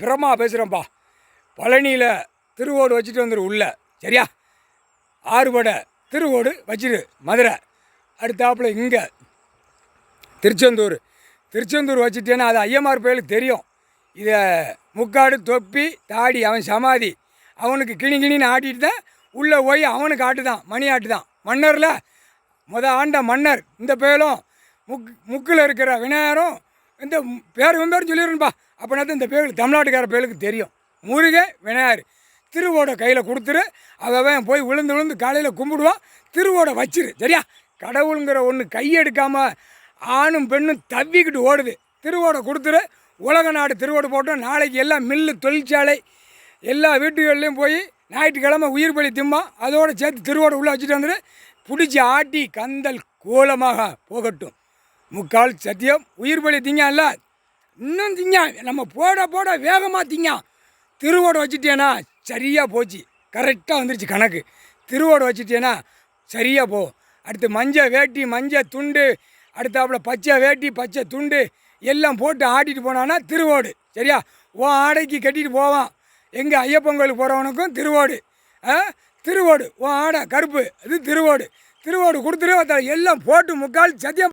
பிரம்மா பேசுகிறேன்ப்பா. பழனியில் திருவோடு வச்சுட்டு வந்துடு உள்ள, சரியா? ஆறுபடை திருவோடு வச்சிரு மதுரை. அடுத்தாப்புல இங்கே திருச்செந்தூர் வச்சுட்டேன்னா அது ஐயமார் பேருக்கு தெரியும். இதை முக்காடு தொப்பி தாடி அவன் சமாதி அவனுக்கு கிணின்னு ஆட்டிட்டு தான் உள்ளே போய் அவனுக்கு ஆட்டுதான், மணி ஆட்டுதான். மன்னரில் ஆண்ட மன்னர் இந்த பேரும் முக்கில் இருக்கிற விநாயகரும் இந்த பேர் சொல்லிடுறேன்ப்பா. அப்படின்னா தான் இந்த பேருக்கு தமிழ்நாட்டுக்கார பேருக்கு தெரியும். முருகை விநாயகர் திருவோட கையில் கொடுத்துரு. அவன் போய் விழுந்து காலையில் கும்பிடுவான். திருவோட வச்சிரு, சரியா? கடவுளுங்கிற ஒன்று கையெடுக்காமல் ஆணும் பெண்ணும் தவிக்கிட்டு ஓடுது. திருவோட கொடுத்துரு. உலக நாடு திருவோடு போட்டோம். நாளைக்கு எல்லாம் மில்லு தொழிற்சாலை எல்லா வீட்டுகள்லேயும் போய் ஞாயிற்றுக்கிழமை உயிர் பலி திம்மா அதோடு சேர்த்து திருவோடு உள்ளே வச்சுட்டு வந்துடு. பிடிச்சி ஆட்டி கந்தல் கோலமாக போகட்டும். முக்கால் சத்தியம். உயிர் பலி திங்கல்ல, இன்னும் திங்க நம்ம போட வேகமாக திங்க. திருவோடு வச்சுட்டேன்னா சரியாக போச்சு, கரெக்டாக வந்துருச்சு கணக்கு. திருவோடு வச்சுட்டேன்னா சரியாக போ. அடுத்து மஞ்சள் வேட்டி மஞ்சள் துண்டு, அடுத்தாப்புல பச்சை வேட்டி பச்சை துண்டு எல்லாம் போட்டு ஆட்டிட்டு போனான்னா திருவோடு, சரியா? ஆடைக்கு கட்டிட்டு போவான். எங்கள் ஐயப்பன் கோயிலுக்கு போகிறவனுக்கும் திருவோடு. திருவோடு ஆடை கருப்பு அது திருவோடு கொடுத்துரு. எல்லாம் போட்டு முக்கால் சத்தியம்.